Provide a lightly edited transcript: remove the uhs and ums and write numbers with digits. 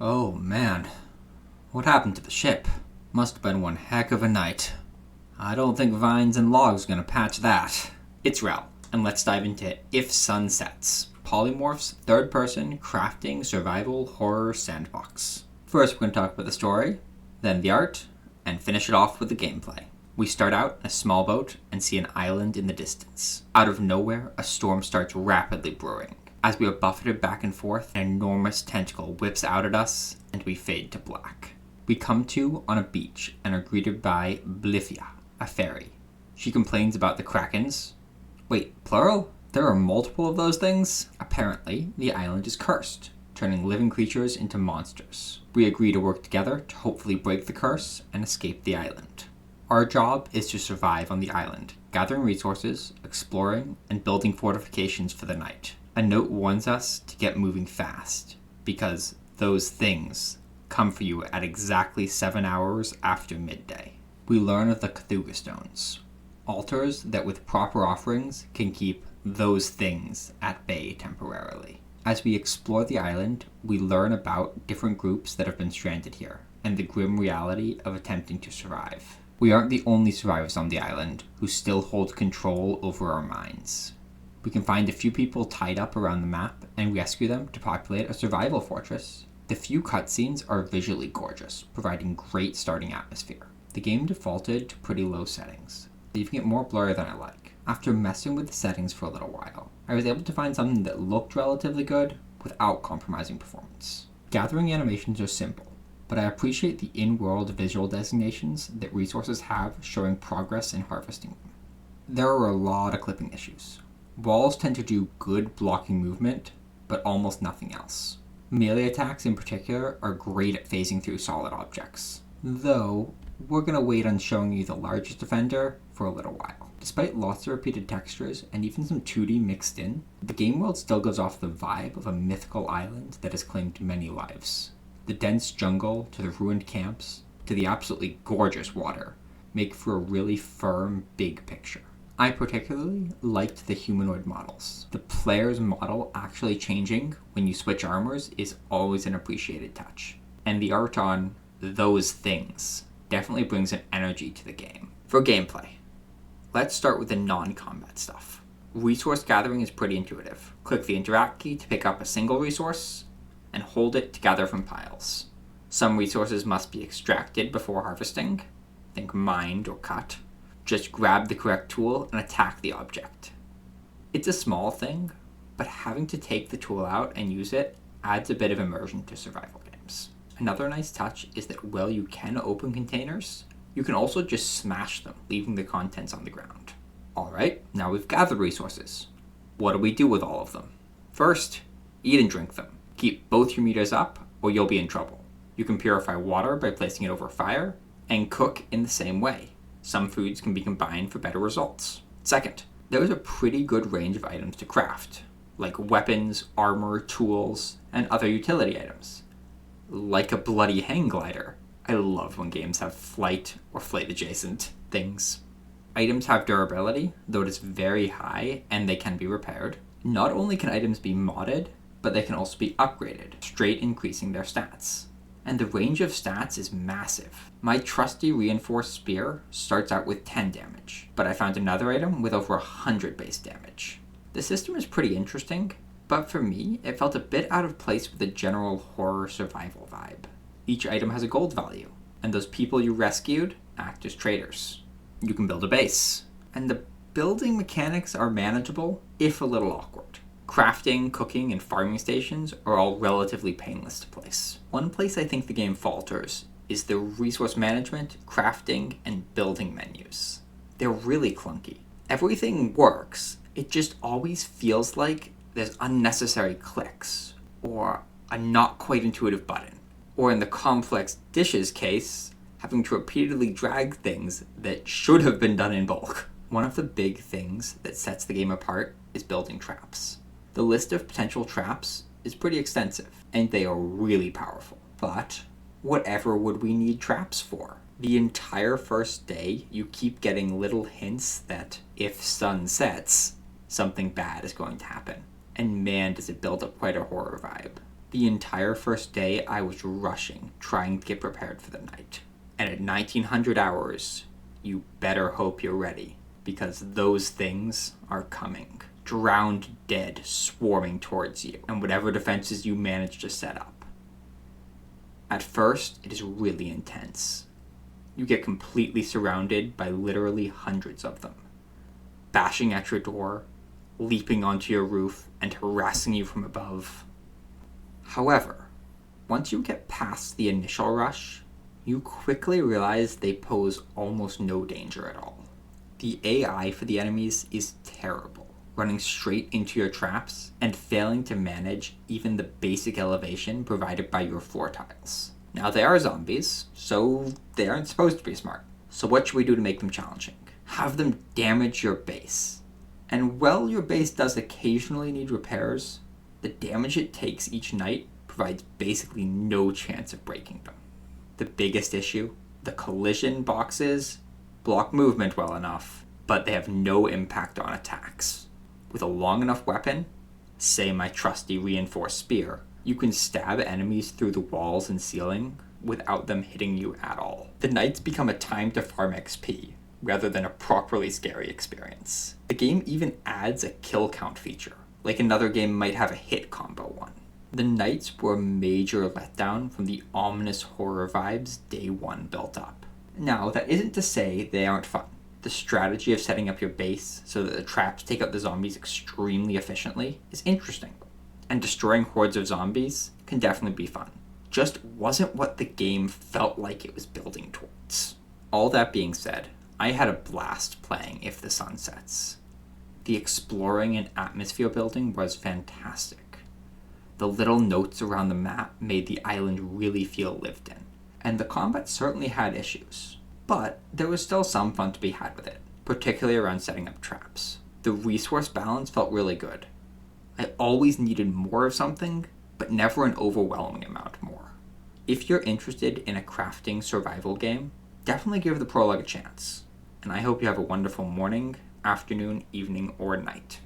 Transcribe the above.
Oh man, what happened to the ship? Must have been one heck of a night. I don't think Vines and Logs gonna patch that. It's Rell, and let's dive into IfSunSets, POLYMORPH's third-person crafting survival horror sandbox. First we're going to talk about the story, then the art, and finish it off with the gameplay. We start out in a small boat and see an island in the distance. Out of nowhere, a storm starts rapidly brewing. As we are buffeted back and forth, an enormous tentacle whips out at us, and we fade to black. We come to on a beach and are greeted by Blifia, a fairy. She complains about the krakens. Wait, plural? There are multiple of those things? Apparently, the island is cursed, turning living creatures into monsters. We agree to work together to hopefully break the curse and escape the island. Our job is to survive on the island, gathering resources, exploring, and building fortifications for the night. A note warns us to get moving fast, because those things come for you at exactly 7 hours after midday. We learn of the Cthulhu Stones, altars that with proper offerings can keep those things at bay temporarily. As we explore the island, we learn about different groups that have been stranded here, and the grim reality of attempting to survive. We aren't the only survivors on the island who still hold control over our minds. We can find a few people tied up around the map and rescue them to populate a survival fortress. The few cutscenes are visually gorgeous, providing great starting atmosphere. The game defaulted to pretty low settings, leaving it more blurry than I like. After messing with the settings for a little while, I was able to find something that looked relatively good without compromising performance. Gathering animations are simple, but I appreciate the in-world visual designations that resources have showing progress in harvesting them. There are a lot of clipping issues. Walls tend to do good blocking movement, but almost nothing else. Melee attacks in particular are great at phasing through solid objects, though we're going to wait on showing you the largest offender for a little while. Despite lots of repeated textures and even some 2D mixed in, the game world still gives off the vibe of a mythical island that has claimed many lives. The dense jungle to the ruined camps to the absolutely gorgeous water make for a really firm, big picture. I particularly liked the humanoid models. The player's model actually changing when you switch armors is always an appreciated touch. And the art on those things definitely brings an energy to the game. For gameplay, let's start with the non-combat stuff. Resource gathering is pretty intuitive. Click the interact key to pick up a single resource, and hold it to gather from piles. Some resources must be extracted before harvesting. Think mined or cut. Just grab the correct tool and attack the object. It's a small thing, but having to take the tool out and use it adds a bit of immersion to survival games. Another nice touch is that while you can open containers, you can also just smash them, leaving the contents on the ground. Alright, now we've gathered resources. What do we do with all of them? First, eat and drink them. Keep both your meters up or you'll be in trouble. You can purify water by placing it over fire, and cook in the same way. Some foods can be combined for better results. Second, there is a pretty good range of items to craft, like weapons, armor, tools, and other utility items. Like a bloody hang glider. I love when games have flight or flight adjacent things. Items have durability, though it is very high and they can be repaired. Not only can items be modded, but they can also be upgraded, straight increasing their stats. And the range of stats is massive. My trusty reinforced spear starts out with 10 damage, but I found another item with over 100 base damage. The system is pretty interesting, but for me, it felt a bit out of place with the general horror survival vibe. Each item has a gold value, and those people you rescued act as traders. You can build a base, and the building mechanics are manageable, if a little awkward. Crafting, cooking, and farming stations are all relatively painless to place. One place I think the game falters is the resource management, crafting, and building menus. They're really clunky. Everything works, it just always feels like there's unnecessary clicks, or a not quite intuitive button. Or in the complex dishes case, having to repeatedly drag things that should have been done in bulk. One of the big things that sets the game apart is building traps. The list of potential traps is pretty extensive, and they are really powerful. But whatever would we need traps for? The entire first day, you keep getting little hints that if sun sets, something bad is going to happen. And man, does it build up quite a horror vibe. The entire first day, I was rushing, trying to get prepared for the night. And at 1900 hours, you better hope you're ready, because those things are coming. Drowned dead, swarming towards you, and whatever defenses you manage to set up. At first, it is really intense. You get completely surrounded by literally hundreds of them, bashing at your door, leaping onto your roof, and harassing you from above. However, once you get past the initial rush, you quickly realize they pose almost no danger at all. The AI for the enemies is terrible, running straight into your traps and failing to manage even the basic elevation provided by your floor tiles. Now, they are zombies, so they aren't supposed to be smart. So what should we do to make them challenging? Have them damage your base. And while your base does occasionally need repairs, the damage it takes each night provides basically no chance of breaking them. The biggest issue? The collision boxes block movement well enough, but they have no impact on attacks. With a long enough weapon, say my trusty reinforced spear, you can stab enemies through the walls and ceiling without them hitting you at all. The nights become a time to farm XP, rather than a properly scary experience. The game even adds a kill count feature, like another game might have a hit combo one. The nights were a major letdown from the ominous horror vibes day one built up. Now, that isn't to say they aren't fun. The strategy of setting up your base so that the traps take out the zombies extremely efficiently is interesting, and destroying hordes of zombies can definitely be fun. Just wasn't what the game felt like it was building towards. All that being said, I had a blast playing IfSunSets. The exploring and atmosphere building was fantastic. The little notes around the map made the island really feel lived in, and the combat certainly had issues, but there was still some fun to be had with it, particularly around setting up traps. The resource balance felt really good. I always needed more of something, but never an overwhelming amount more. If you're interested in a crafting survival game, definitely give the prologue a chance, and I hope you have a wonderful morning, afternoon, evening, or night.